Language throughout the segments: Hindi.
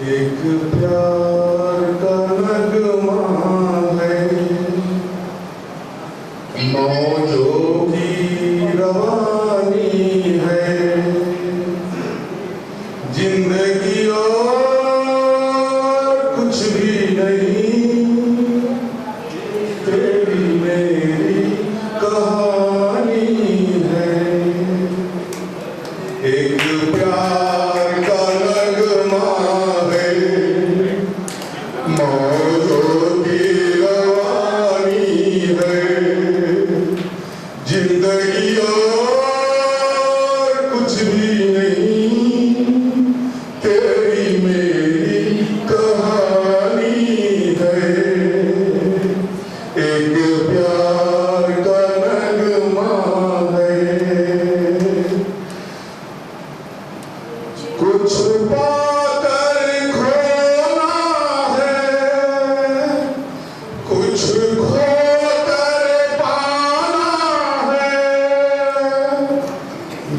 एक प्यार का नगमा है, मौजों की रवानी है, जिंदगी और कुछ भी नहीं, तेरी मेरी कहानी है। एक प्यार का नगमा है, मौजों की रवानी है, जिंदगी और कुछ भी नहीं, तेरी मेरी कहानी है। एक प्यार का नगमा है, कुछ पाकर खोना है, कुछ खोकर पाना है,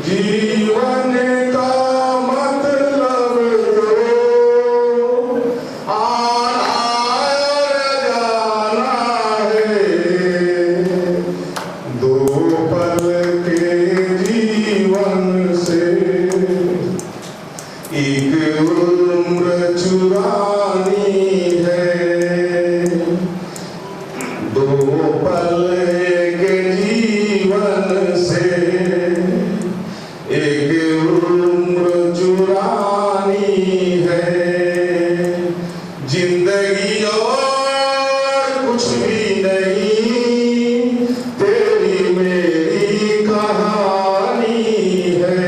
जीवन का मतलब तो आना और जाना है। दो पल के जीवन से एक उम्र चुरानी है। दो पल के जीवन से एक उम्र चुरानी है, जिंदगी और कुछ भी नहीं, तेरी मेरी कहानी है।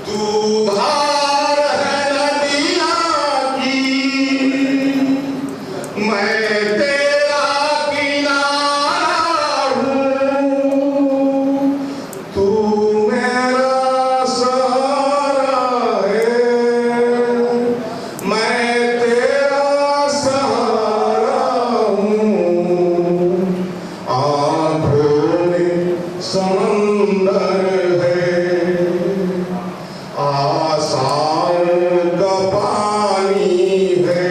तू धार है नदिया की, मैं तेरा किनारा हूँ। तू मेरा सहारा है, मैं तेरा सहारा हूँ। आँखों में समंदर है, आसाओं का पानी है,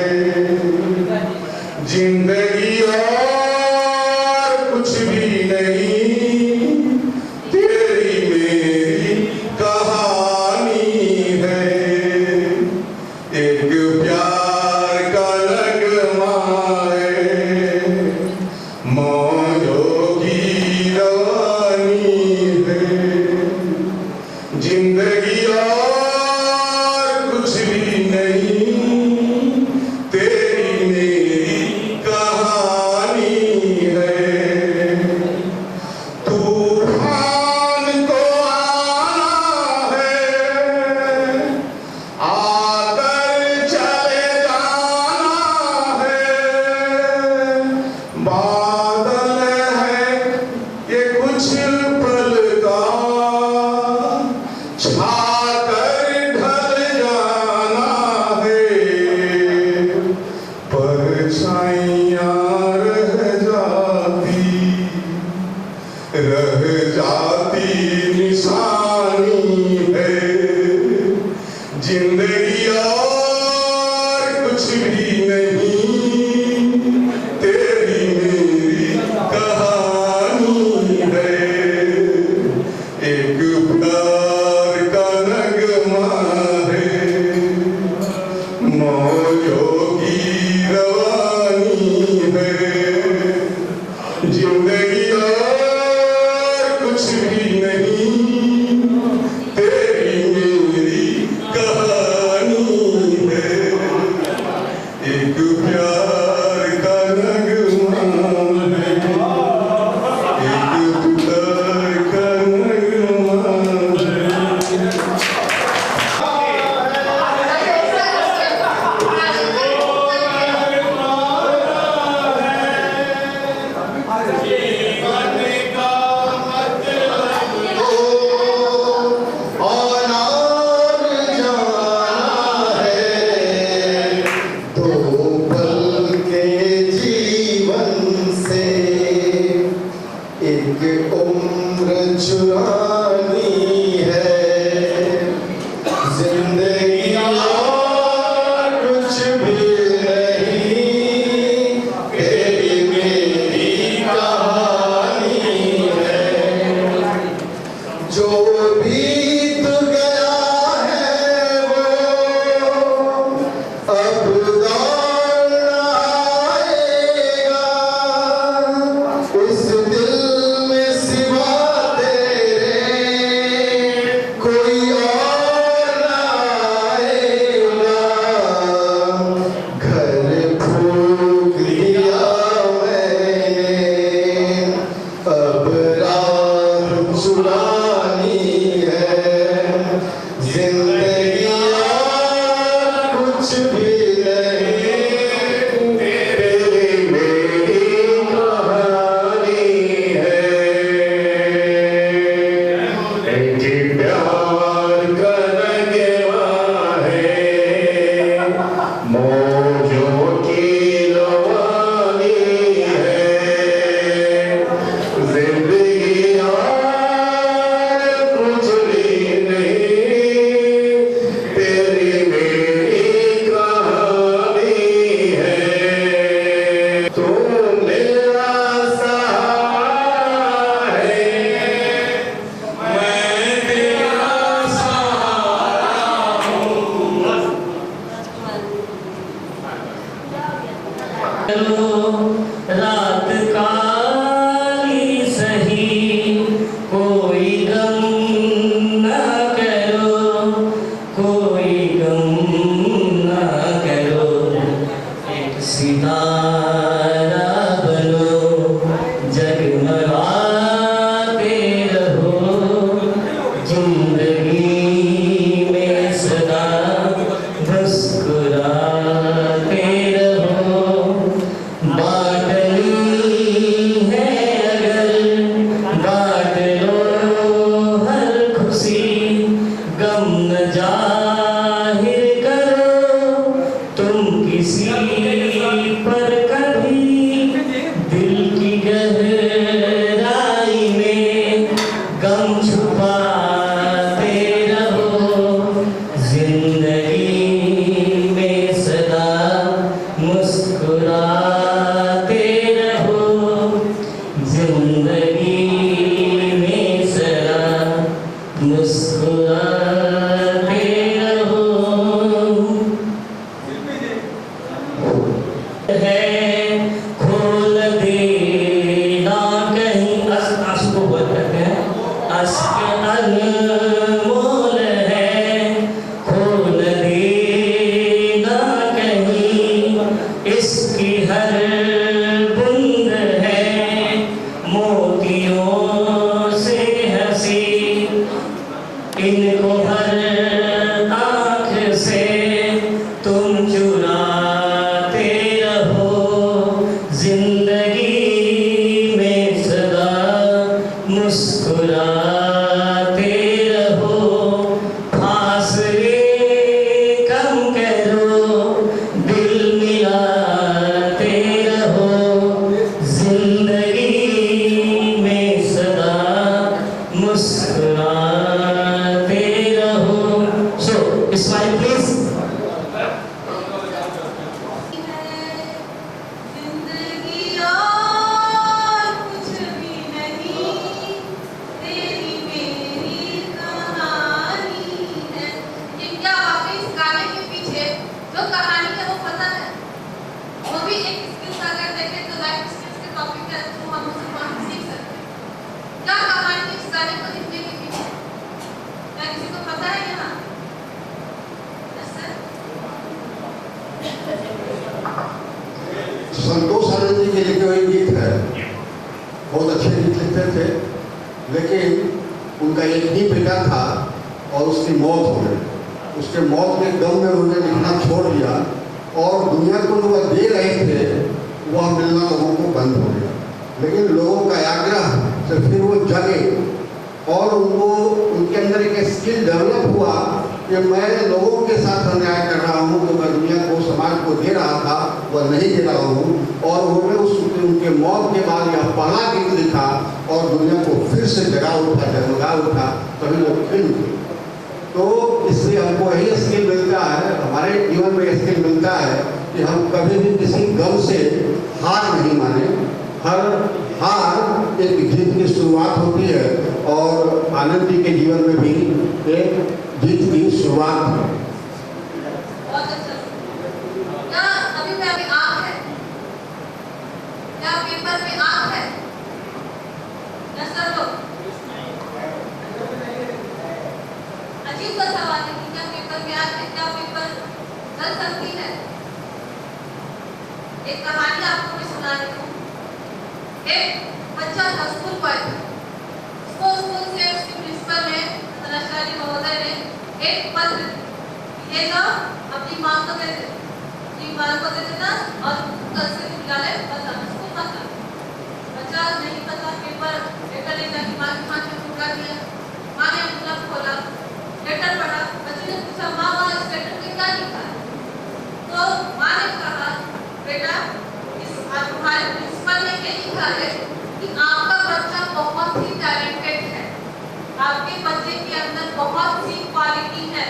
जिंदगी और कुछ भी नहीं, तेरी मेरी कहानी है। एक प्यार का नगमा है, मौजों की रवानी है, जिंदगी और कुछ भी नहीं, तेरी मेरी कहानी है। तूफान को आना है, आकर चले जाना है। बादल है ये कुछ पल का, छाकर भी नहीं, तेरी मेरी कहानी है। एक प्यार करने वाले मौजों की रवानी है। जिंदगी यार कुछ भी नहीं, तेरी मेरी कहानी है। तू मेरा सहारा है, मैं तेरा सहारा हूँ। रात काली सही कोई गम न करो, कोई गम न करो। एक सितारा बनो, जगमगाते रहो। जिंदगी में सदा मुस्कुराते रहो। बाटनी है अगर बांट लो हर खुशी, गम न जाहिर करो तुम किसी पर कभी। दिल की गहराई में गम छुपाते रहो। जिंदगी में सदा मुस्कुराते रहो। जिंदगी में सदा मुस्कुराते रहो। है खोल देना कहीं आंसू को बोल करते हैं, अश्क अनमोल है। खोल देना कहीं इसकी हर बूंद है। मोतियों से हंसी इनको हर आँख से तुम चुराते रहो। जिंदगी में सदा मुस्कुराते रहो। फासले कम करो, दिल मिलाते रहो। जिंदगी में सदा मुस्कुराते रहो। सो स्माइल प्लीज। जिंदगी और कुछ भी नहीं, तेरी मेरी कहानी है। ये क्या वाकई इस गाने के पीछे जो कहानी है वो पता है? वो भी एक स्किल्स अगर देखें तो लाइफ स्किल्स के टॉपिक के थ्रू हम उससे बहुत सीख सकते हैं। क्या कहानी है इस गाने को लिखने के पीछे? क्या किसी को पता है यहाँ? Yes, sir? संतोष आनंद जी के लिखे हुए गीत है, बहुत अच्छे गीत लिखते थे, लेकिन उनका एक ही बेटा था और उसकी मौत हो गई। उसके मौत के गम में उन्होंने लिखना छोड़ दिया और दुनिया को जो वह दे रहे थे वह मिलना लोगों को बंद हो गया। लेकिन लोगों का आग्रह से फिर वो जगे और उनको उनके अंदर एक स्किल डेवलप हुआ कि मैं लोगों के साथ अन्याय कर रहा हूँ, जो मैं दुनिया को समाज को दे रहा था वह नहीं दे रहा हूँ। और उन्होंने उनके मौत के बाद यह पहला गीत लिखा और दुनिया को फिर से जगा उठा, जगमगा उठा, तभी वो फिल्म थी। तो इससे हमको यही स्किल मिलता है, हमारे जीवन में स्किल मिलता है कि हम कभी भी किसी गम से हार नहीं माने। हर हार एक जीत की शुरुआत होती है और आनंद जी के जीवन में भी एक जीत की शुरुआत है। बहुत अच्छा। क्या अभी पे अभी आँख है? क्या पेपर पे आँख है? यस सर लोग? अजीब सा सवाल है कि क्या पेपर पे आँख है? क्या पेपर चल सकती है? एक कहानी आपको मैं सुना रही हूँ। एक बच्चा था, स्कूल बॉय था। स्कूल से उसके प्रिंसिपल ने, महोदय ने एक पत्र ये तो अपनी माँ को दे दे, अपनी माँ को दे देना और कल से विद्यालय मत आना, स्कूल मत आना। बच्चा नहीं पता लेटर ले जाके माँ के हाथ में ठुका दिया, माँ ने मतलब खोला, लेटर पढ़ा, बच्चे ने पूछा माँ इस लेटर में क्या लिखा है? तो माँ ने कहा बेटा तुम्हारे प्रिंसिपल ने ये लिखा है कि आपका बच्चा बहुत ही टैलेंटेड है, आपके बच्चे के अंदर बहुत सी क्वालिटी है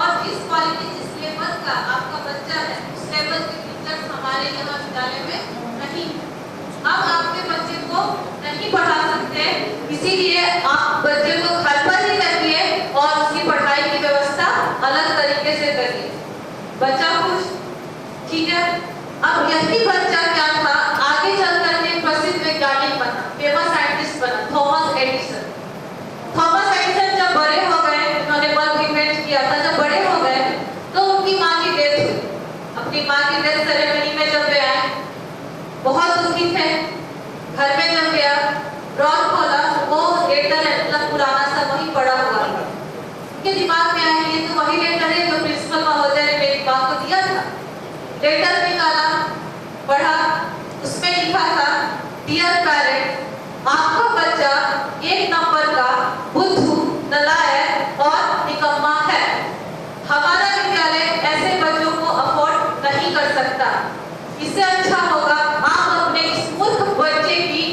और जिस क्वालिटी जिस लेवल का आपका बच्चा है उस लेवल के टीचर्स हमारे यहाँ विद्यालय में नहीं है। अब आपके बच्चे को नहीं पढ़ा सकते, इसीलिए आप बच्चे को घर पर ही रखिए और उसकी पढ़ाई की व्यवस्था अलग तरीके से करिए। बच्चा खुश, ठीक है। अब यही बच्चा क्या था, आगे चल करके प्रसिद्ध वैज्ञानिक बना, फेमस साइंटिस्ट बना, थॉमस एडिसन। थॉमस एडिसन जब बड़े हो गए, उन्होंने बल्ब इन्वेंट किया था, जब बड़े हो गए तो उनकी माँ की डेथ हुई। अपनी माँ की डेथ सेरेमनी में जब वे आए, बहुत दुखी थे। घर में जब गया, ड्रॉर खोला, वो लेटर है, मतलब पुराना सा वही पड़ा हुआ था। उनके दिमाग में आया ये तो वही लेटर है जो प्रिंसिपल महोदय ने मेरी माँ को दिया था। लेटर निकाला, पढ़ा, उसमें लिखा था डियर पेरेंट्स, आपका बच्चा 1 नंबर का बुद्धू, नालायक और निकम्मा है। हमारा विद्यालय ऐसे बच्चों को अफोर्ड नहीं कर सकता। इससे अच्छा होगा आप अपने इस मूर्ख बच्चे की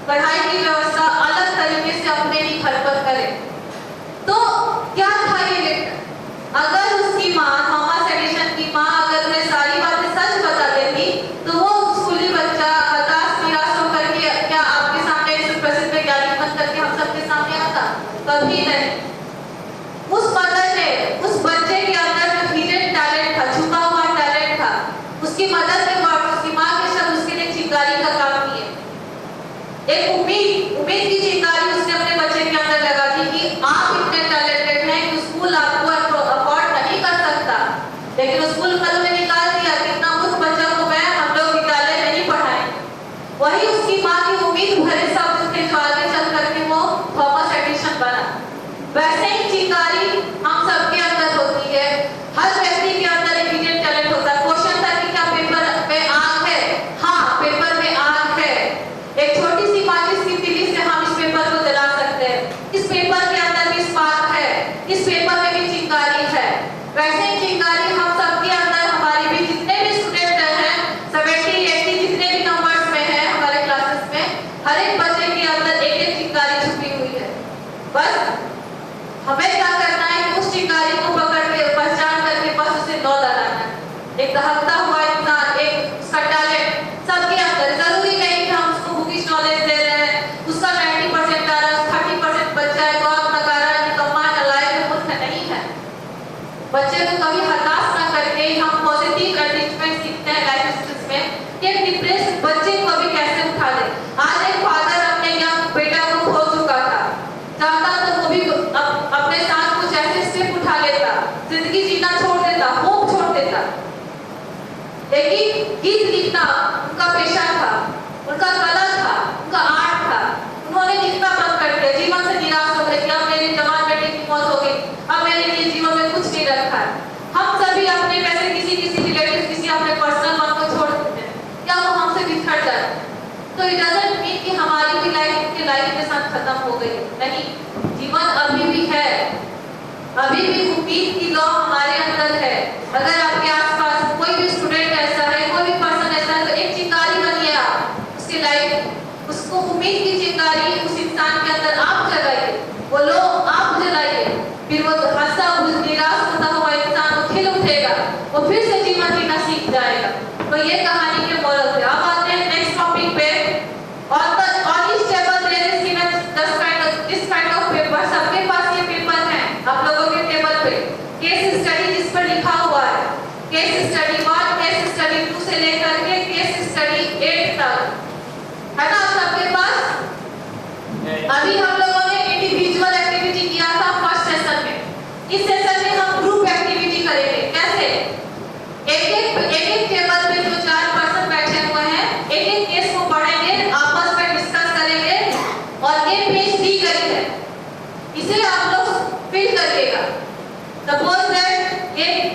पढ़ाई की व्यवस्था अलग तरीके से अपने ही घर पर करें। तो क्या था ये लेटर? अगर उसकी माँ, थॉमस एडिसन की माँ, अगर उन्हें सारी बातें सच बता देती तो वो स्कूली बच्चा हताश निराश होकर के क्या आपके सामने सुप्रसिद्ध वैज्ञानिक बन करके हम सबके सामने आता? कभी नहीं। उस मदर ने उस बच्चे के अंदर जो हिडन टैलेंट था, छुपा हुआ टैलेंट था, उसकी मदद के बाद उसकी माँ के शब्द उसके लिए चिंगारी का काम किए। एक उम्मीद की चिंगारी उसने अपने बच्चे के अंदर लगा दी कि आप इतने टैलेंटेड हैं कि स्कूल आपको अफोर्ड नहीं कर सकता। लेकिन स्कूल कल में निकाल दिया कि इतना मूर्ख बच्चा को मैं हम लोग विद्यालय नहीं पढ़ाएंगे। वही उसकी माँ की उम्मीद भरे शब्द थे जो आगे चल करके वो थॉमस एडिसन बना। वैसे ही चिंगारी हम सबके अंदर होती है। हर व्यक्ति के अंदर एक हिडन टैलेंट होता है। क्वेश्चन था कि क्या पेपर में आग है? हाँ, पेपर में आग है। एक छोटी सी माचिस की तीली से हम इस पेपर को जला सकते हैं। इस पेपर के अंदर भी स्पार्क है, इस पेपर में भी चिंगारी है। वैसे ही चिंगारी हम सबके अंदर, हमारे भी जितने भी स्टूडेंट हैं 70, 80 जितने भी नंबर्स में हैं हमारे क्लासेस में, हर एक बच्चे के अंदर एक एक चिंगारी छुपी हुई है। बस हमें क्या करना है कि उस चिंगारी को पकड़ के पहचान करके बस उसे लौ लगाना है। एक दहकता हुआ इंसान, एक उसका टैलेंट सबके अंदर। जरूरी नहीं कि हम उसको बुकिश नॉलेज दे रहे हैं, उसका 90% आ रहा है, 30% बच्चा है तो आप नकारा, निकम्मा, नालायक, मूर्ख नहीं है। बच्चे को कभी हताश ना करके हम पॉजिटिव एटीट्यूड सीखते हैं लाइफ स्किल्स में कि एक डिप्रेस बच्चे को भी कैसे उठा दे। आज एक फादर अपने यंग बेटा को खो चुका था, चाहता तो वो भी अपने साथ कुछ ऐसे स्टेप उठा लेता, जिंदगी जीना छोड़ देता, होप छोड़ देता। लेकिन गीत लिखना उनका पेशा था, उनका कला था, उनका आर्ट था। उन्होंने लिखना बंद कर दिया, जीवन से निराश हो गए कि अब मेरे जवान बेटे की मौत हो गई, अब मेरे लिए जीवन में कुछ नहीं रखा है। हम सभी अपने पैसे किसी रिलेटिव, किसी अपने पर्सनल वन को छोड़ देते हैं या वो हमसे बिछड़ जाते हैं। तो इट डजंट मीन कि हमारी भी लाइफ उनके लाइफ के साथ खत्म हो गई, नहीं। जीवन अभी भी है, अभी भी उम्मीद की लौ हमारे अंदर है। अगर आपके आसपास कोई भी स्टूडेंट ऐसा है, कोई भी पर्सन ऐसा है, तो एक चिंगारी बनिए आप उसकी लाइफ, उसको उम्मीद की चिंगारी उस इंसान के अंदर आप जलाइए, वो लो आप जलाइए। फिर वो हंसा निराश होता हुआ इंसान वो खिल उठेगा, वो फिर से जीवन जीना सीख जाएगा। तो ये कहानी के मोरल थे। अब आते हैं नेक्स्ट टॉपिक पे। On each table there is given this kind of paper. सबके पास ये पेपर है आप लोगों के टेबल पे। केस स्टडी जिस पर लिखा हुआ है, केस स्टडी 1, केस स्टडी 2 से लेकर के केस स्टडी 8 तक, है ना सबके पास? अभी हम लोगों ने इंडिविजुअल एक्टिविटी किया था फर्स्ट सेशन में। इस सेशन में हम ग्रुप एक्टिविटी करेंगे। कैसे? एक टेबल पे जो 4 पर्सन बैठे हुए हैं, एक केस को पढ़ेंगे, आपस में डिस्कस करेंगे और ये पेज दी गई है, इसे आप लोग फिल करिएगा। सपोज दैट एक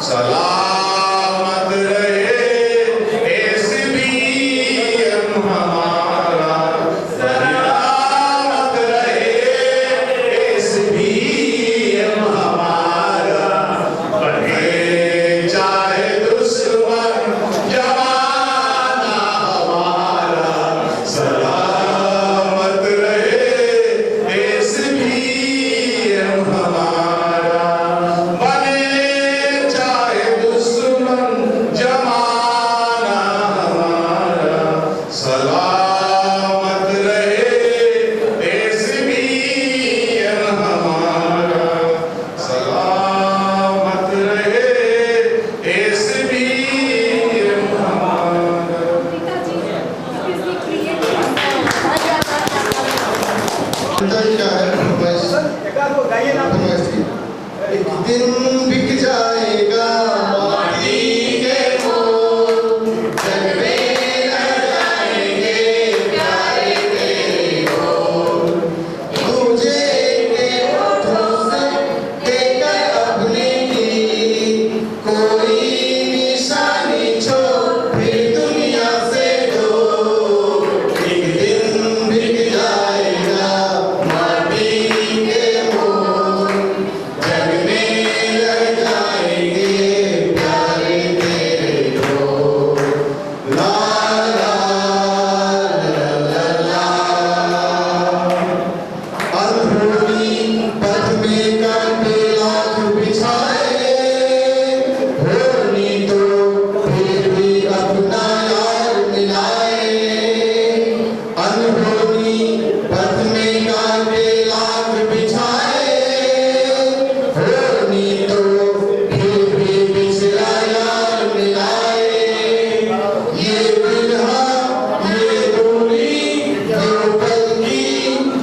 सलामत रहे एसबीएम हमारा, सलामत रहे एसबीएम हमारा, बढ़े चाहे दुश्मन जमाना हमारा, सलामत रहे एसबीएम हमारा, बने चाहे दुश्मन जमाना हमारा, सलामत रहे एसबीएम हमारा, सलामत रहे एसबीएम हमारा। क्या है एक दिन बिक जाएगा माटी के मोल, जग में रह जाएंगे प्यारे तेरे बोल, तुझे के होठों से देकर अपने की कोई निशानी छोड़ फिर दुनिया से दो, एक दिन बिक जाएगा माटी के मोल, जग में रह जाएंगे प्यारे तेरे बोल, ला ला ला ला ला। अधूरी पथ में कांटे लाख बिछाए, होनी तो फिर भी अपना यार मिलाए, अनहोनी पथ में कांटे लाख बिछाए, होनी तो फिर भी बिछड़ा यार मिलाए, ये बिरहा ये दूरी ये पल की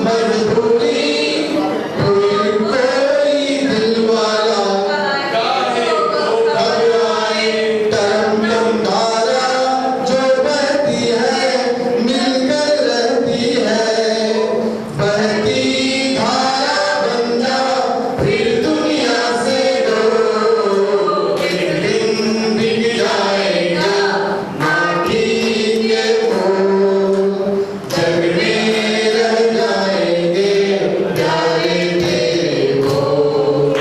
मजबूरी, कोई कोई दिल वाला घबराए, टम टम धारा जो बहती है मिलकर रहती है, बहती धारा बन जा फिर दुनिया से दो, एक दिन बिक जाएगा माटी के मोल, जग में रह जाएंगे प्यारे तेरे बोल,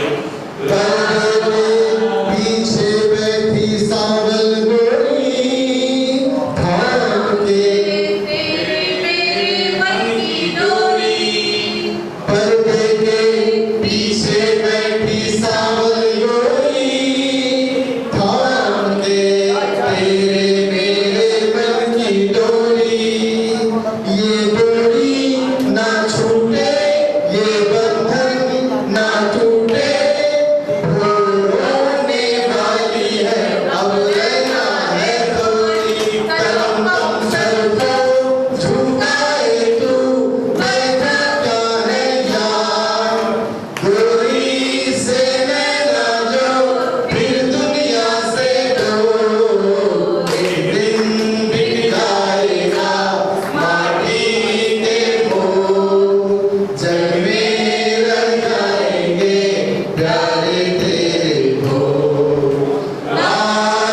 पीछे बैठी सांवल गोरी थाम के, तेरे मेरे मन की डोरी, पर्दे के पीछे बैठी सांवल गोरी थाम के, तेरे मेरे मन की डोरी, ये डोरी ना छूटे ये बंधन ना टूटे, वो रोने वाली है अब लेना है थोड़ी, करम कम सर को झुकाए तू बैठा क्या है यार, गोरी से लेना जो फिर दुनिया से दो, एक दिन बिक जाएगा माटी के मोल, जग में रह जाएंगे प्यारे तेरे बोल, ला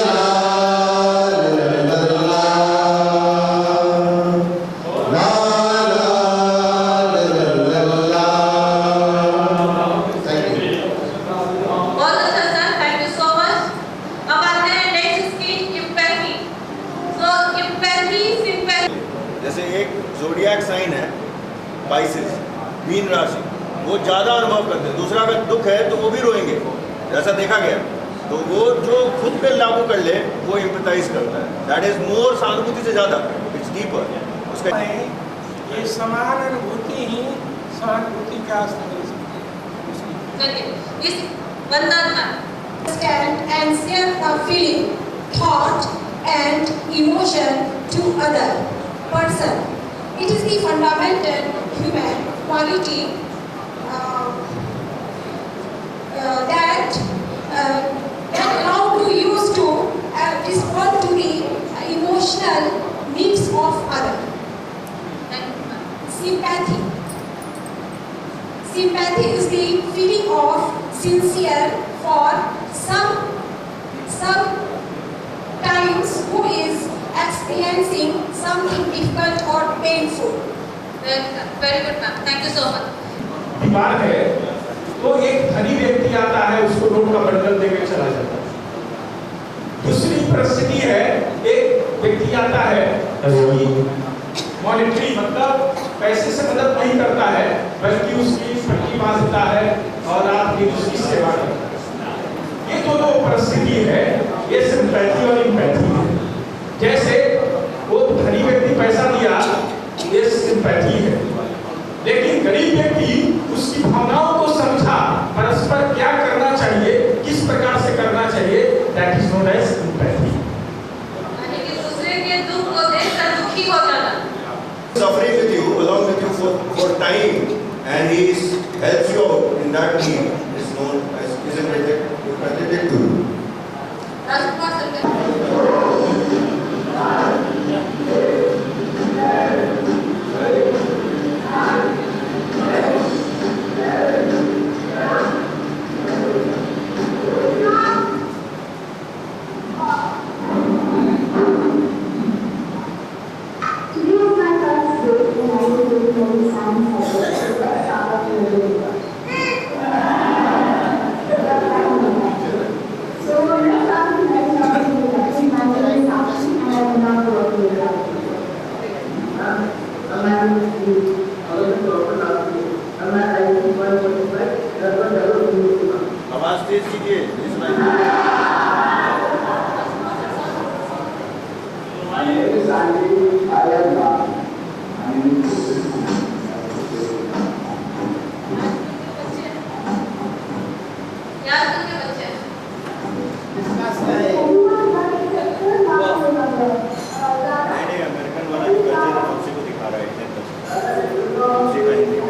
ला ला ला ला, ला ला ला ला। Thank you. बहुत अच्छा sir, thank you so much. अब आते हैं नेक्स्ट की एम्पैथी। सो एम्पैथी सिंपैथी जैसे एक जोडियाक साइन है पाइसेस, मीन राशि, वो ज़्यादा अनुभव करते हैं, दूसरा अगर दुख है तो वो भी रोएंगे, ऐसा देखा गया, तो वो जो खुद पे लागू कर ले वो एम्पैथाइज करता है, दैट इज मोर, सहानुभूति से ज़्यादा, इट्स डीपर उसका। ये समान अनुभूति ही सहानुभूति का असली चलिए इस वंदन में understand and share a feeling, thought and emotion to other person. It is the fundamental human quality that allow to use to respond to the emotional needs of other. Sympathy. Sympathy is the feeling of sincere for some facing something difficult or painful. Very good, ma'am. Thank you so much. बीमार है तो एक धनी व्यक्ति आता है, उसको नोट का बंडल देकर चला जाता है। दूसरी परिस्थिति है, एक व्यक्ति आता है, मॉनिटरी मतलब पैसे से मदद नहीं करता है, बल्कि उसकी पट्टी बांधता है और आपकी उसकी सेवा करता है। ये दोनों परिस्थिति है, ये सिंपैथी और इम्पैथी है। जैसे वो धनी व्यक्ति पैसा दिया, ये सिंपैथी है, लेकिन गरीब व्यक्ति उसकी भावनाओं को समझा, परस्पर क्या करना चाहिए, किस प्रकार से करना चाहिए, that is known as sympathy. यानी कि दूसरे के दुख को देखकर दुखी हो जाना। Suffering with you, along with you for time, and he helps you out in that need is known as empathetic to you. Rajkumar sir आवाज तेज कीजिए इसमें। नहीं अमेरिकन वाला जो कहते हैं उसी को दिखा रहा है, उसी का हिंदी में।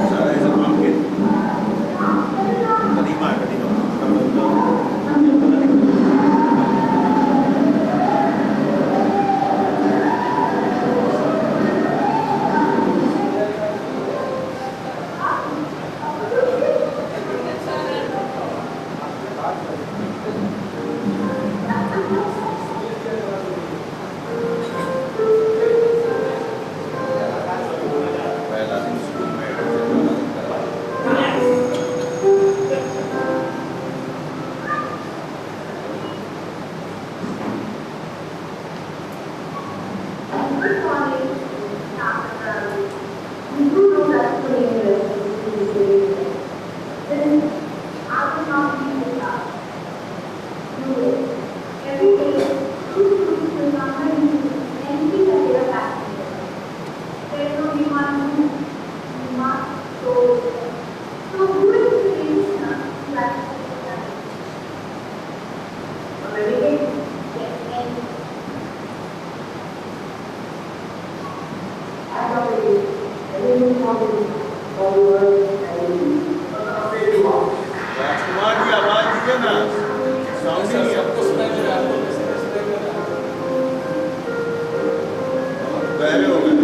सारा ऐसा काम के कदीमा राजकुमार की आवाज दीजिए ना, साउंड नहीं है। बहरे हो गए।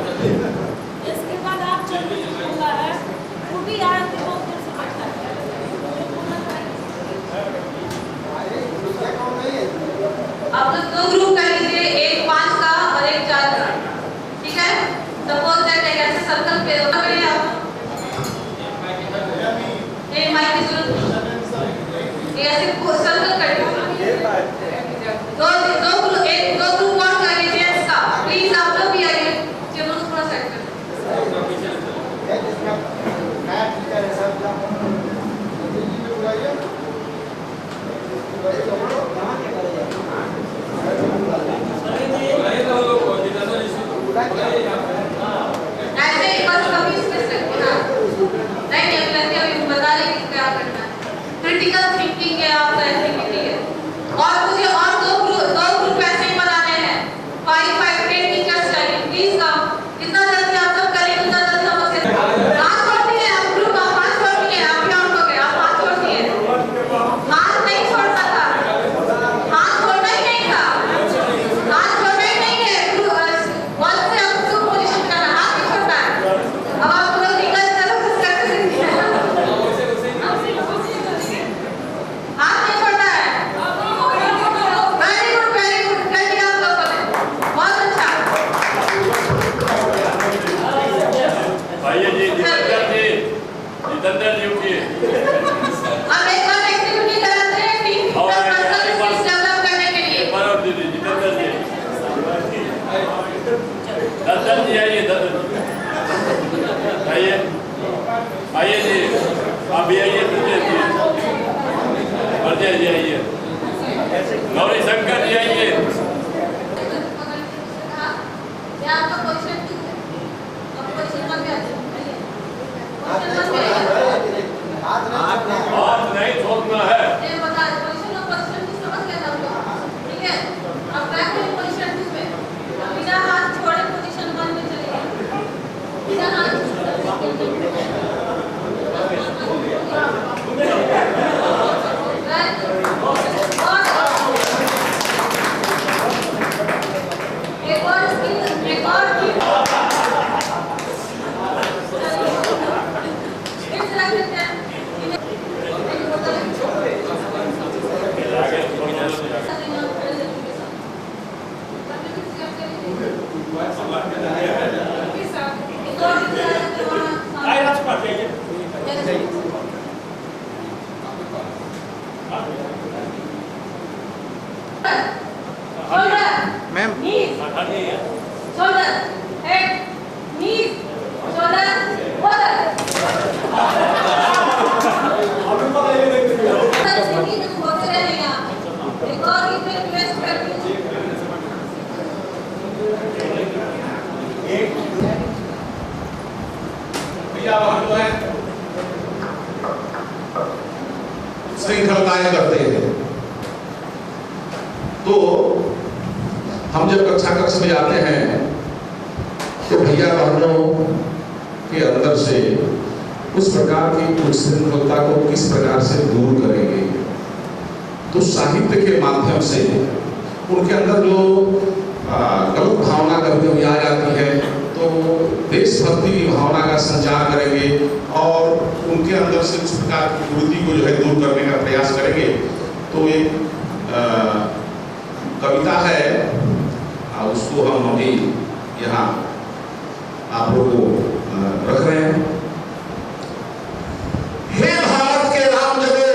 इसके बाद आप होगा है वो भी यार बहुत देर से बैठा है। आप लोग दो ग्रुप कर लीजिए, एक 5 का और एक 4 का, ठीक है। सपोज दैट एक ऐसे सर्कल पे करिए आप, ये माइक की जरूरत नहीं, ये ऐसे सर्कल करिए। दो ग्रुप और कर लीजिए इसका, प्लीज आप लोग भी आइए, चलो थोड़ा सेट कर। ऐसे ही बस कभी इसमें से हाँ नहीं लगती, अभी बता रही कि क्या करना है। क्रिटिकल थिंकिंग है आपका, एक्टिविटी है। और मुझे और दो ग्रुप ऐसे ही बनाने हैं, 5 टीचर्स चाहिए प्लीज। काम जितना जल्दी आप सब करेंगे उतना जल्दी हम लोग हाथ छोड़ दिए आप ग्रुप, आप हाथ छोड़ दिए, आप क्या हो गए, आप हाथ छोड़ दिए, हाथ नहीं छोड़ना था, हाथ छोड़ना ही नहीं था, हाथ छोड़ना ही नहीं है। वन से आप ग्रुप पोजीशन करना, हाथ नहीं छोड़ना है। अब आप लोग निकल चलो कुछ करते हैं, हाथ नहीं छोड़ना है। वेरी गुड कर दिया आप लोगों ने, बहुत अच्छा। भाइयों जी, जितेंद्र जी उठिए। अब एक और एक्टिविटी कराते हैं टीम पर्सनल स्किल्स डेवलप करने के लिए। और दीदी जितेंद्र जी, दत्तन जी आइए, दत्तन आइए, आइए जी, आप भी आइए, प्रत्यय जी आइए, गौरी शंकर जी आइए। ये आपका क्वेश्चन 2 है, अब क्वेश्चन 1 पे आते हैं। क्वेश्चन 1 पे हाथ नहीं छोड़ना है। ये बता क्वेश्चन और क्वेश्चन की समझ लेना आप लोग, ठीक है। अब बैक टू पोजीशन 2 पे, बिना हाथ छोड़े पोजीशन 1 में चलिए, बिना हाथ भैया वहां जो है श्रृंखलताएं करते हैं। तो हम जब कक्षा कक्ष में जाते हैं तो भैया बहनों के अंदर से उस प्रकार की उच्छृंखलता को किस प्रकार से दूर करेंगे, तो साहित्य के माध्यम से उनके अंदर जो गलत भावना कभी कभी आ जाती है तो देशभक्ति की भावना का संचार करेंगे और उनके अंदर से उस प्रकार की कुरीति को जो है दूर करने का प्रयास करेंगे। तो एक कविता है, उसको हम अभी यहाँ आप लोगों को रख रहे हैं। हे भारत के राम जगो,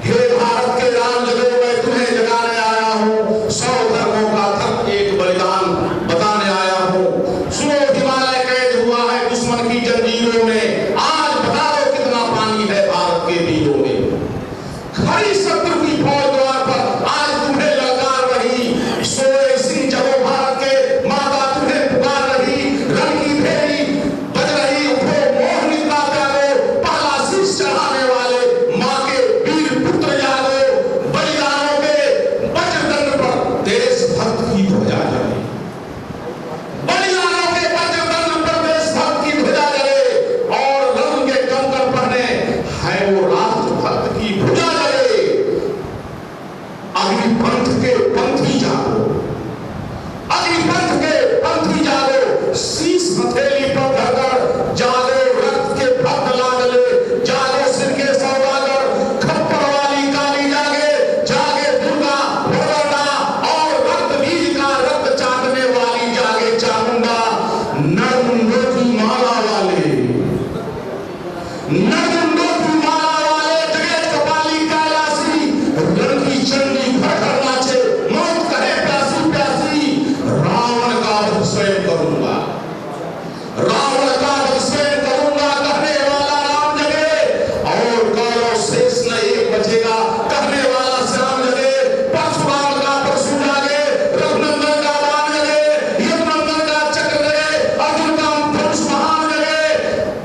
हे भारत के राम जगो, मैं तुम्हें जगाने आया हूँ, 100 धर्मों का धर्म एक बलिदान बताने आया हूँ। सुनो हिमालय कैद हुआ है दुश्मन की जंजीरों में, आज बता दो कितना पानी है भारत के बीलों में। खड़ी शत्रु की फौज द्वार पर आज तुम्हें ललकार रही, सोए सिंह जगो भारत के, माता तुम्हें पुकार रही। रण की भेरी बज रही, उठो मोह निद्रा त्यागो, पहला शीश चढ़ाने वाले माँ के वीर पुत्र जागो। बलिदानों के वज्रदंड पर देशभक्त की ध्वजा जले, बलिदानों के वज्रदंड पर देशभक्त की ध्वजा जले, और रंग के कंकर पहने है वो राष्ट्रभक्त की ध्वजा जले। अग्निपंथ के पंथी जागो, अग्निपंथ के पंथी जागो, शीश हथेली पर धरकर जागो, रक्त के भक्त लागले जागो, सिर के सौदागर खप्पर वाली काली जागे, जागे दुर्गा वरदा और रक्त बीज का रक्त चाटने वाली जागे चामुंडा। नरमुंडों की माला वाले, नरमुंडों की माला वाले जगत कपाली कैलाशी, रण की चंडी भरकर नाचे, मौत कहे प्यासी प्यासी। रावण का वध स्वयं करूंगा, रावण का वध स्वयं करूंगा, कहने वाला राम जगे, और कौरव शेष न एक बचेगा, कहने वाला श्याम जगे। परशुराम का परशु जागे, रघुनंदन का बाण जगे, यदुनंदन का चक्र जगे, अर्जुन का धनुष महान जगे।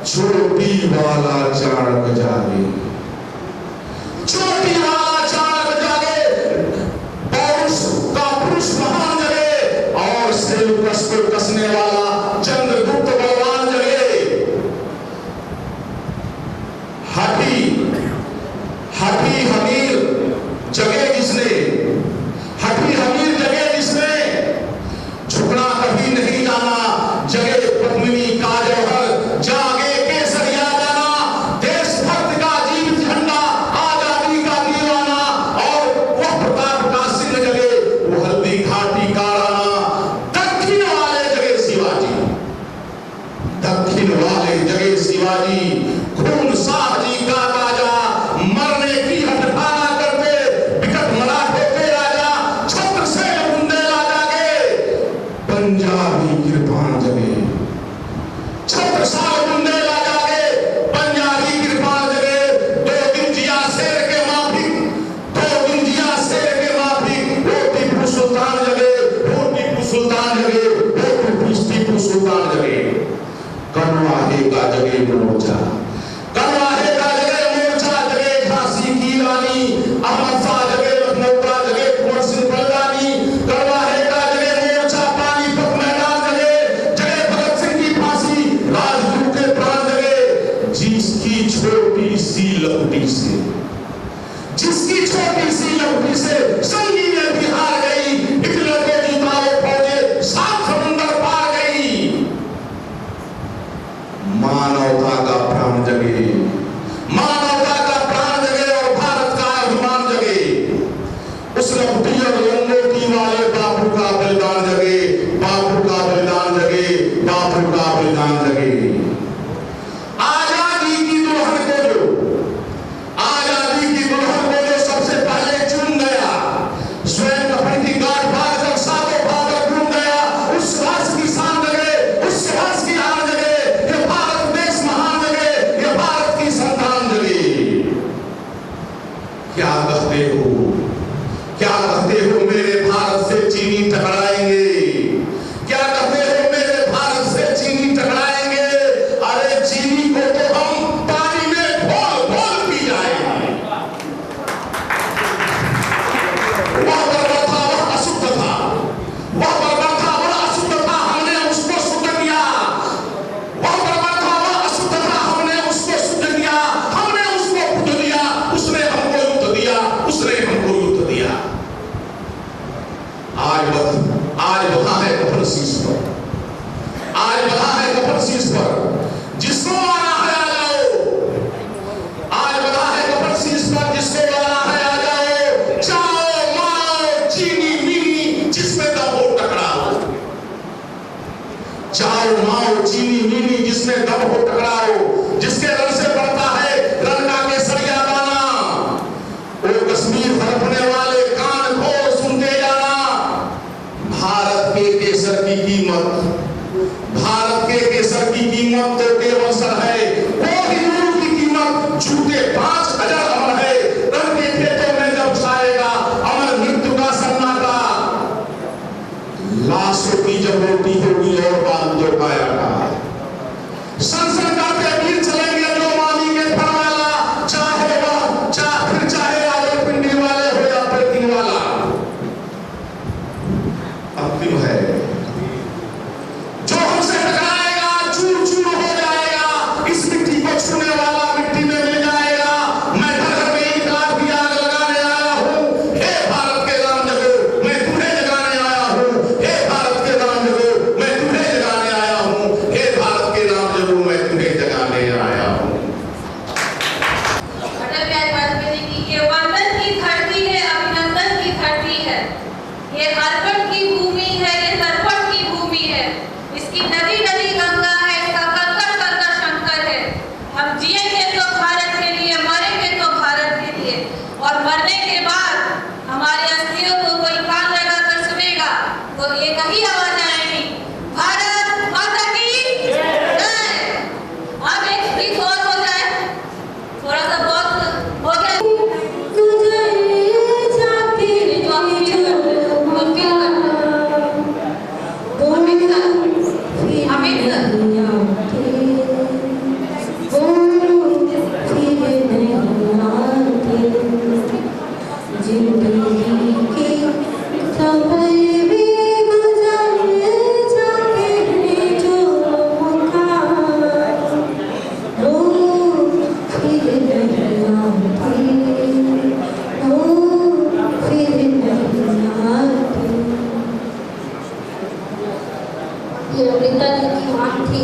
चोटी वाला चाणक जागे, चोटी वाला चाणक जागे, पौरुष का पुरुष महान जगे, और सेलुकस को कसने वाला चंद्रगुप्त बलवान जगे। हाथी हाथी हमीर जगे जिसने, हाथी हमीर जगे जिसने, झुकना कभी नहीं जाना, जगे पद्मिनी का जौहर, जागे केसरिया जाना, देशभक्त का जीवित झंडा, आजादी का दीवाना, और वह प्रताप का सिंह जगे, वो हल्दी घाटी का राणा। दक्षिण वाले जगे शिवाजी, दक्षिण वाले जगे शिवाजी, खून शाहजी का ताजा, मरने की हठठाना करते विकट मराठे के राजा, छत्रसेन बुंदेला जागे, पंजाबी कृपाण जगे, छत्रसाल बुंदेला जागे, पंजाबी कृपाण जगे। 2 दिन जिया शेर के माफिक, 2 दिन जिया शेर के माफिक, वो टीपू सुल्तान जगे, वो टीपू सुल्तान जगे, वो टीपू सुल्तान जगे। कनवाहे का जगे मोर्चा, कनवाहे का जगे मोर्चा, जगे झांसी की रानी, अहमद शाह जगे, लखनऊ का जगे कुंवर सिंह बलरानी। कनवाहे का जगे मोर्चा, पानीपत मैदान जगे, जगे भगत सिंह की फांसी, राजगुरु के प्राण जगे। जिसकी छोटी सी लपटी से, जिसकी छोटी सी लपटी से संगी ने भी हार गई, हिटलर को जीता वो फौजें 7 समुंदर पार गई। मानवता का प्राण जगे, मानवता का प्राण जगे, और भारत का अभिमान जगे। शीश पर, आज बधा है कफन शीश पर, जिसको आना है आ जाओ। आज बधा है कफन शीश पर, जिसको आना है आ जाओ। चाओ माओ चीनी मीनी जिसमें दम हो टकराओ। चाओ माओ चीनी मीनी जिसमें दम हो टकराओ। जिसके रन से बढ़ता है रन का केसरिया दाना। वो कश्मीर हड़पने वाले कान खोल सुनते जाना। भारत के केसर की कीमत, भारत के केसर की कीमत तो केवल सर है। कोहिनूर की कीमत जूते 5000 अमर है। रन के खेतों में जब छाएगा अमर मृत्यु का सन्नाटा। लाशों की जब रोटी होगी और बाद जो खाया था। संसन करते वीर चलेंगे जो मामी के फरमाला। चाहे रावलपिंडी वाले हो या पेटिंग वाला। अंतिम है जो हमसे टकराएगा चूर चूर हो जाएगा। इस मिट्टी को छूने वाला मिट्टी में मिल जाएगा। मैं घर घर में इनकलाब की आग लगाने आया हूँ। हे भारत के राम जगो मैं तुम्हें जगाने आया हूँ। हे भारत के राम जगो मैं तुम्हें जगाने आया हूँ। हे भारत के राम जगो मैं तुम्हें जगाने आया हूँ। अटल बिहारी वाजपेयी जी की ये वंदन की धरती है, अभिनंदन की धरती है। ये अर्पण की भूमि है, ये तर्पण की भूमि है। इसकी नदी नदी गंगा है, इसका कंकर कंकर शंकर है। हम जिएंगे तो भारत के लिए, मरेंगे तो भारत के लिए। और मरने के बाद हमारे अस्थियों को कोई कान लगाकर सुनेगा तो एक ही आवाज आएगी, भारत माता की जय। अब एक गीत और हो जाए, थोड़ा सा बहुत हो गया। ये अमृता जी की बात थी।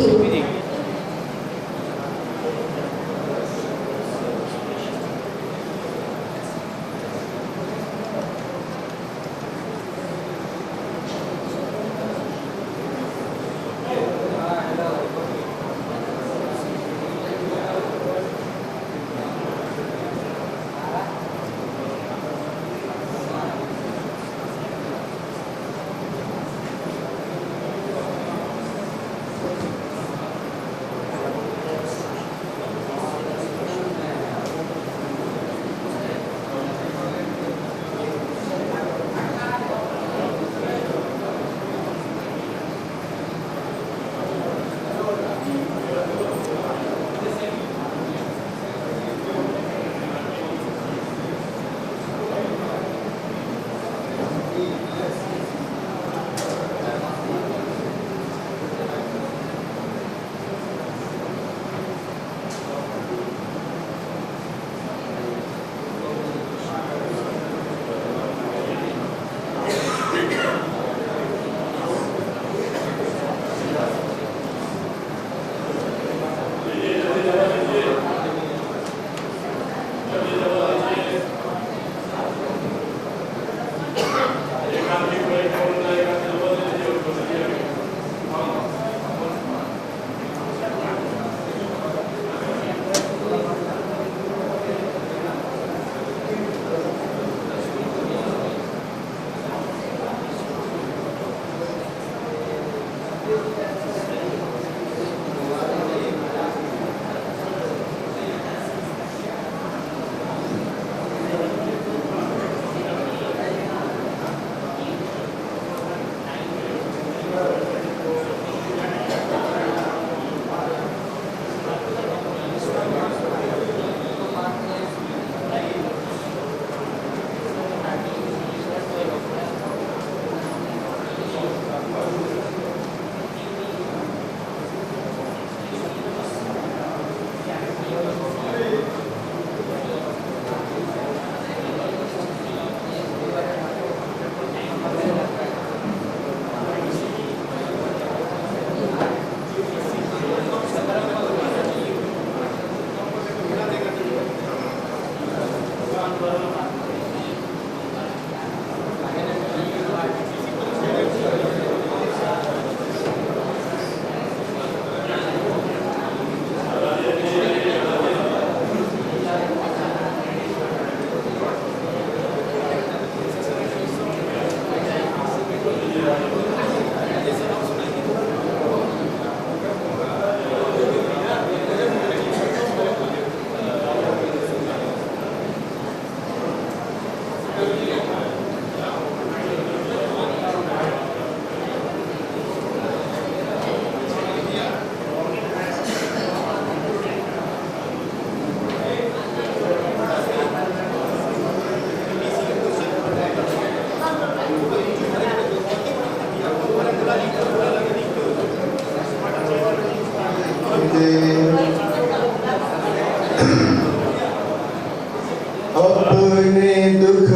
अपने दुख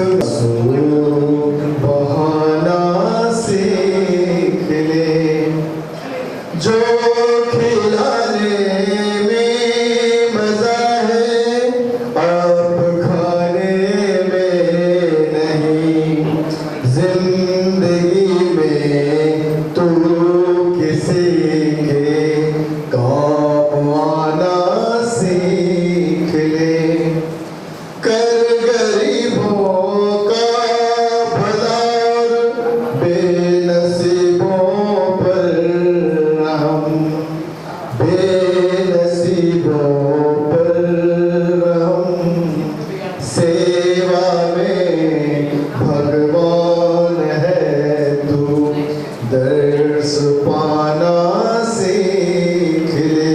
बहाना सीख ले, जो खिलाने में मजा है आप खाने में नहीं। जिंदगी में तू किसी के काम आना सीख ले, कर गरीबों का भला और बेनसीबों पर रहम, बेनसीबों पर रहम। सेवा में भगवान है तू, दर्श पाना सीख ले।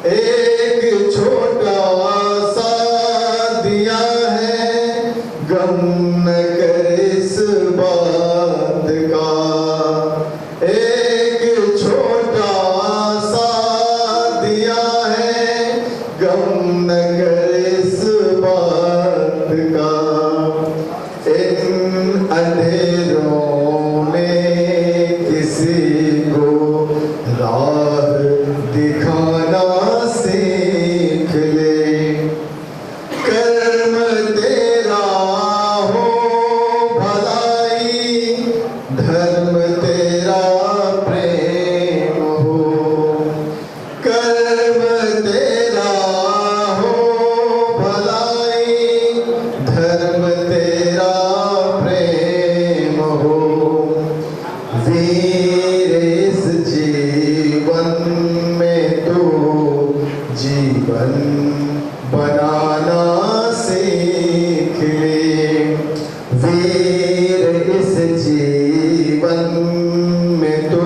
एक छोटा सा दिया है, गम न कर इस बात का। एक छोटा सा दिया है, गम न कर इस बात का। इन अंधेरों में किसी को राह दिखाना सीख ले, कर्म तेरा हो भलाई, धर्म तेरा प्रेम हो। कर्म तेरा हो भलाई, धर्म तेरा प्रेम हो। वीर इस जीवन में तू जीवन बनाना सीख ले। वीर इस जीवन में तू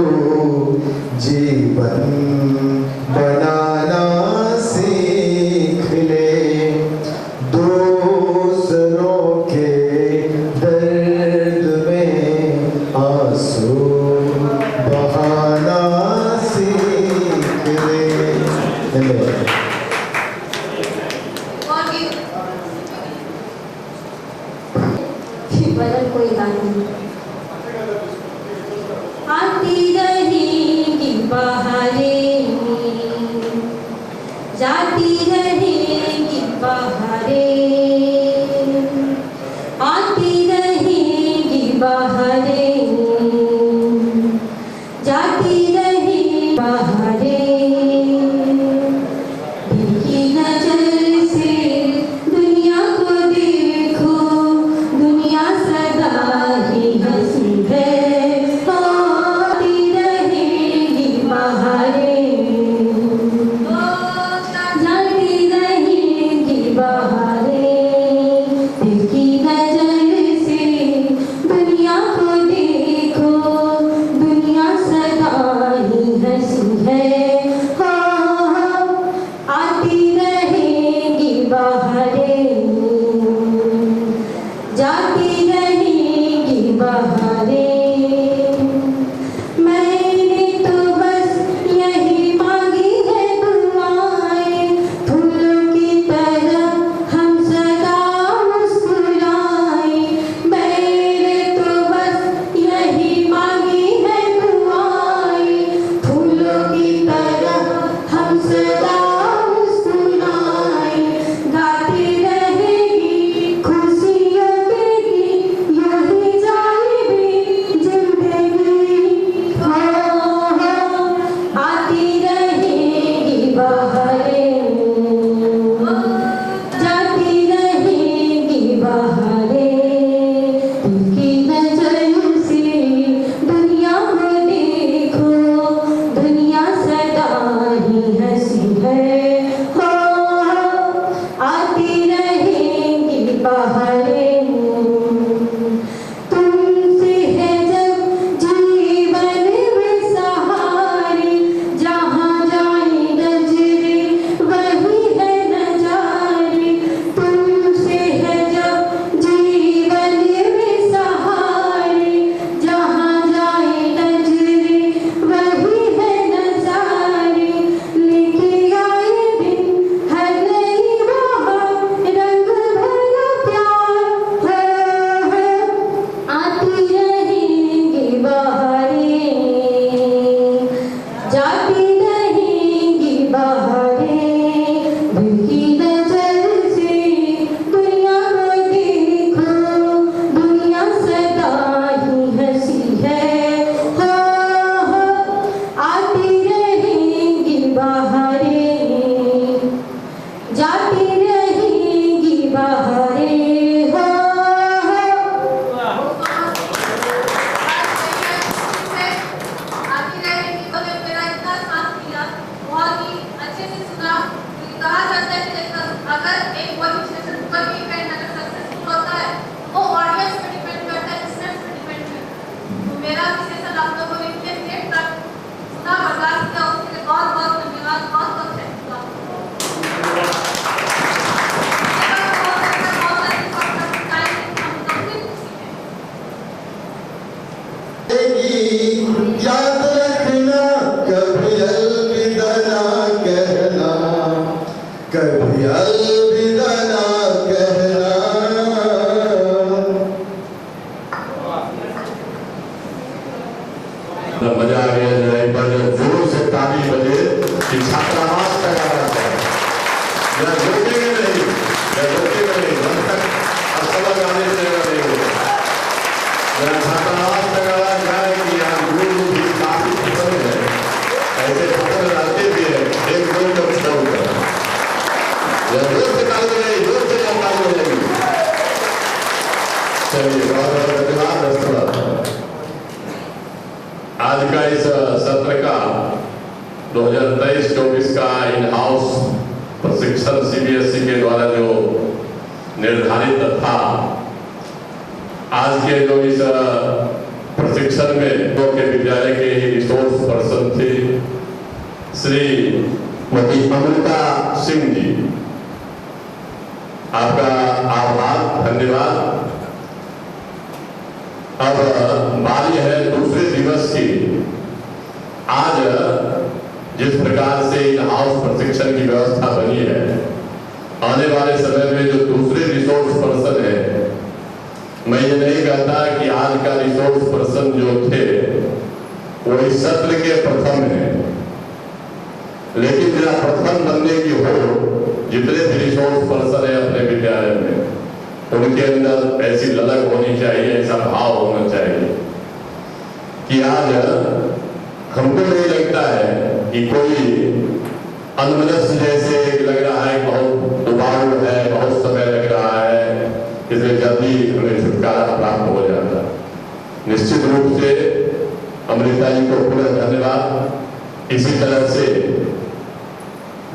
जीवन बनाना सीख ले। दूसरों के दर्द में आंसू बहाना सीख ले। धन्यवाद। बदल कोई गाने आती रहेगी बहारें, जाती रहेगी बहारें, आती रहेगी बहारें, जाती रहेगी बहारें। देखी नजर से दुनिया को देखो, दुनिया सदा ही हंसी है। आती रहेगी बहारें, जाती रहेगी बहारें, मजा आ गया जो एक बार जब जोर से ताली बजे कि छात्रावास का गाना है, जरा रोकेंगे नहीं, जब तक असला गाने से नहीं होगा। जरा छात्रावास का गाना गाने की यहाँ गुरु भी काफी पसंद है, ऐसे पसंद आते भी है, एक दो जब छोड़ कर जब जोर से ताली बजेगी, जोर से जब ताली बजेगी। चलिए बहुत बहुत धन्यवाद दोस्तों। आज का इस सत्र का 2023-24 का इन हाउस प्रशिक्षण सीबीएसई के द्वारा जो निर्धारित था, आज के जो इस प्रशिक्षण में दो के विद्यालय के ही रिसोर्स पर्सन थे श्रीमती अमृता सिंह जी, आपका आभार, धन्यवाद। अब बारी है दूसरे दिवस की। आज जिस प्रकार से इन हाउस प्रशिक्षण की व्यवस्था बनी है, आने वाले समय में जो दूसरे रिसोर्स पर्सन है, मैं ये नहीं कहता कि आज का रिसोर्स पर्सन जो थे वो इस सत्र के प्रथम है, लेकिन मेरा प्रथम बनने की हो, जितने भी रिसोर्स पर्सन है अपने विद्यालय में, उनके अंदर ऐसी ललक होनी चाहिए, ऐसा भाव होना चाहिए कि आज हमको नहीं लगता है कि कोई अनमनस्क जैसे लग रहा है, बहुत उबाऊ है, बहुत समय लग रहा है, इसलिए जल्दी हमें छुटकारा प्राप्त हो जाता। निश्चित रूप से अमृता जी को पूरा धन्यवाद। इसी तरह से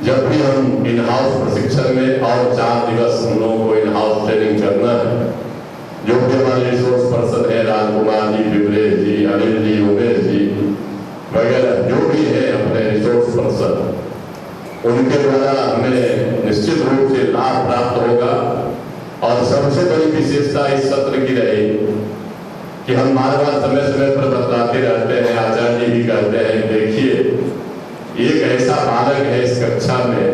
जब भी हम इन हाउस प्रशिक्षण में और 4 दिवस हम लोगों को इन हाउस ट्रेनिंग करना है, जो भी हमारे रिसोर्स पर्सन है, राजकुमार जी, विवरेश जी, अनिल जी, उमेश जी वगैरह जो भी है अपने रिसोर्स पर्सन, उनके द्वारा हमें निश्चित रूप से लाभ प्राप्त होगा। और सबसे बड़ी विशेषता इस सत्र की रही कि हम बार बार समय समय पर बतलाते रहते हैं, आचार्य जी भी कहते हैं, देखिए एक ऐसा बालक है इस कक्षा में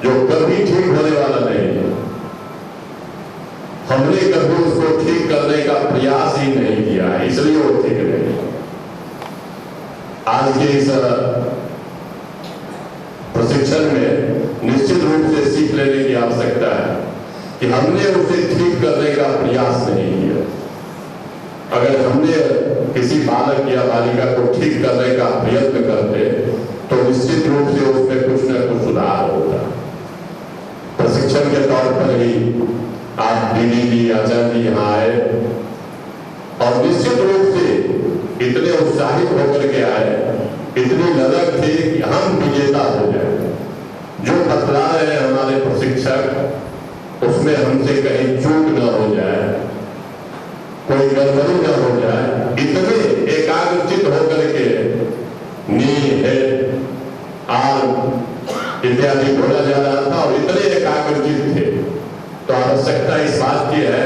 जो कभी ठीक होने वाला नहीं है, हमने कभी उसको ठीक करने का प्रयास ही नहीं किया है, इसलिए वो ठीक नहीं। आज के इस प्रशिक्षण में निश्चित रूप से सीख लेने की आवश्यकता है कि हमने उसे ठीक करने का प्रयास नहीं किया। अगर हमने किसी बालक या बालिका को ठीक करने का प्रयत्न करते तो निश्चित रूप से उसमें कुछ न कुछ सुधार होता। प्रशिक्षण के तौर पर ही आप दीदी जी, आचार्य जी यहाँ आए और निश्चित रूप से इतने उत्साहित होकर के आए, इतनी ललक थी कि हम विजेता हो जाए। जो बतला रहे हैं हमारे प्रशिक्षक, उसमें हमसे कहीं चूक न हो जाए, कोई गड़बड़ी न हो जाए, इतने एकाग्रचित होकर के नी है आर इत्यादि बोला जा रहा था और इतने एकाग्रचित थे। तो आवश्यकता इस बात की है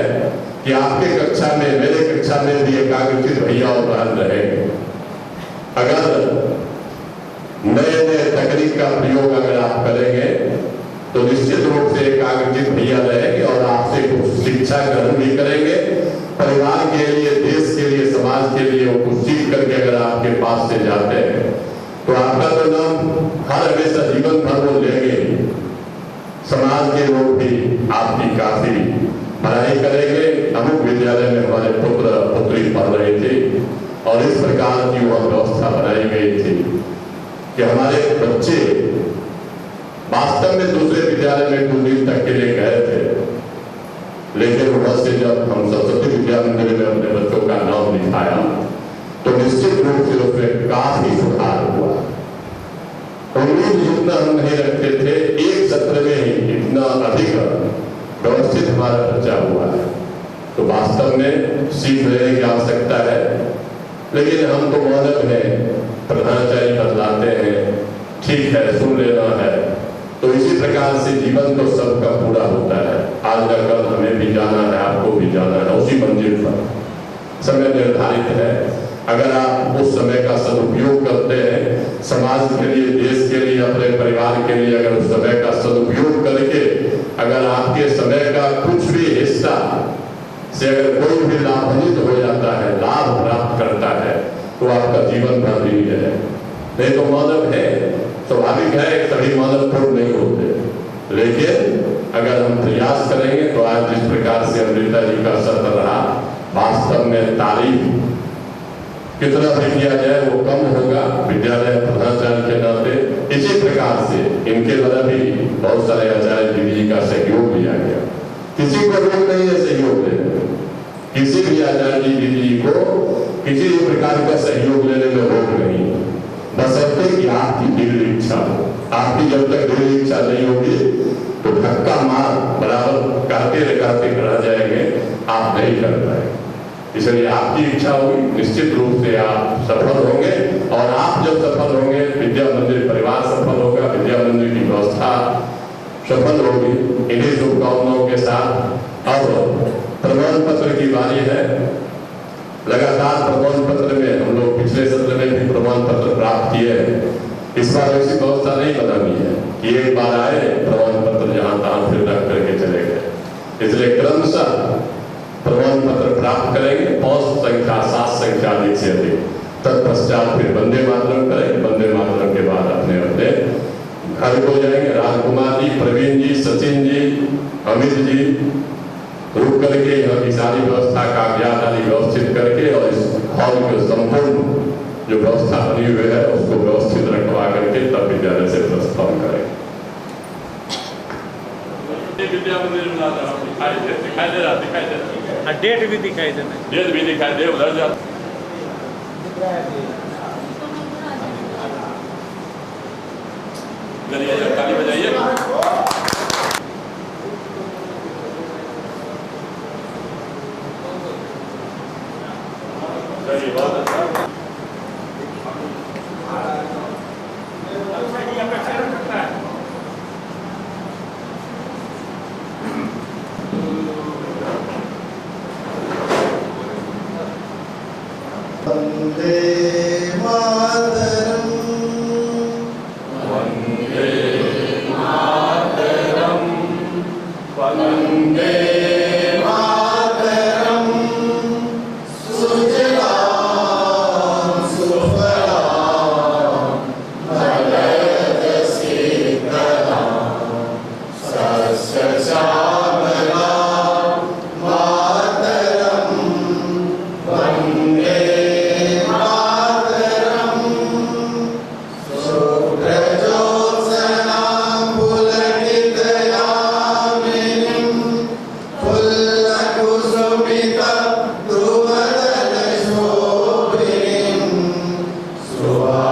कि आपके कक्षा में, मेरे कक्षा में भी एकाग्रचित भैया और बहन रहेंगे। अगर नए नए तकनीक का प्रयोग अगर आप करेंगे तो निश्चित रूप से एकाग्रचित भैया रहेंगे और आपसे कुछ शिक्षा ग्रहण भी करेंगे। परिवार के लिए, देश के लिए, समाज के लिए वो कुछ सीख करके अगर आपके पास से जाते हैं तो आपका तो नाम हर हमेशा जीवन भर वो लेंगे। समाज के लोग भी आपकी काफी पढ़ाई करेंगे। अमुक विद्यालय में हमारे पुत्र पुत्री पढ़ रहे थे और इस प्रकार की वह व्यवस्था बनाई गई थी कि हमारे बच्चे वास्तव में दूसरे विद्यालय में कुछ दिन तक के लिए गए थे, लेकिन वहां से जब हम सरस्वती विद्या मंदिर में अपने बच्चों का नाम लिखाया तो निश्चित रूप से उसमें काफी सुधार हुआ। उम्मीद जितना हम नहीं रखते थे, एक सत्र में ही इतना अधिक व्यवस्थित हमारा बच्चा हुआ है। तो वास्तव में सीख लेने की आवश्यकता है, लेकिन हम तो मानव हैं, प्रधानाचार्य बतलाते हैं, ठीक है सुन लेना है। तो इसी प्रकार से जीवन तो सबका पूरा होता है। आज न कल हमें भी जाना है, आपको भी जाना है, उसी मंजिल पर समय निर्धारित है। अगर आप उस समय का सदुपयोग करते हैं, समाज के लिए, देश के लिए, अपने परिवार के लिए अगर उस समय का सदुपयोग करके अगर आपके समय का कुछ भी हिस्सा से अगर कोई भी लाभान्वित हो जाता है, लाभ प्राप्त करता है, वो आपका जीवन भर भी है। नहीं तो मानव है, स्वाभाविक है, सभी मानव पूर्ण नहीं होते, लेकिन अगर हम प्रयास करेंगे तो आज जिस प्रकार से अमृता जी का सत्र रहा, वास्तव में तारीफ कितना भी किया जाए वो कम होगा विद्यालय प्रधानाचार्य के नाते। इसी प्रकार से इनके द्वारा भी बहुत सारे आचार्य दीदी जी का सहयोग लिया गया। किसी को रोक नहीं है सहयोग लेने, किसी भी आचार्य जी दीदी जी को किसी भी प्रकार का सहयोग लेने में रोक नहीं, बशर्ते कि आपकी दृढ़ इच्छा हो। आपकी जब तक दृढ़ इच्छा नहीं होगी तो धक्का मार बराबर करते रह जाएंगे, आप नहीं कर पाएंगे। इसलिए आपकी इच्छा होगी, निश्चित रूप से आप सफल होंगे, और आप जब सफल होंगे विद्या मंदिर परिवार सफल होगा, विद्या मंदिर की व्यवस्था सफल होगी। इन्हीं शुभकामनाओं के साथ अब प्रमाण पत्र की बारी है। लगातार प्रमाण पत्र में हम लोग पिछले सत्र में भी प्रमाण पत्र प्राप्त किए हैं। इस बार ऐसी व्यवस्था नहीं बनानी है कि एक बार आए प्रमाण पत्र जहां तहां फिर रख करके चले गए, इसलिए क्रमशः प्रमाण पत्र प्राप्त करेंगे। 5 संख्या 7 संख्या अधिक से अधिक, तत्पश्चात फिर वंदे मातरम करेंगे। वंदे मातरम के बाद अपने अपने घर को जाएंगे। राजकुमार जी, प्रवीण जी, सचिन जी, अमित जी रुक करके यहाँ की सारी व्यवस्था कागजात आदि व्यवस्थित करके और इस हॉल के संपूर्ण जो व्यवस्था बनी हुई है उसको व्यवस्थित रखवा करके तब विद्यालय से प्रस्थान करेंगे। विद्या मंदिर दिखाई दे रहा, डेट भी दिखाई देना, डेट भी दिखाई दे, उधर जा ताली बजाइए। बहुत अच्छा। वंदे मातरम, वंदे मातरम, वंदे मातरम, सुजलां सुफलां मलयजशीतलां सस्य श्यामलां मातरम वंदे मातरम, शुभ्रज्योत्स्नां पुलकितयामिनीं फुल्लकुसुमितद्रुमदलशोभिनीं सुभाषितां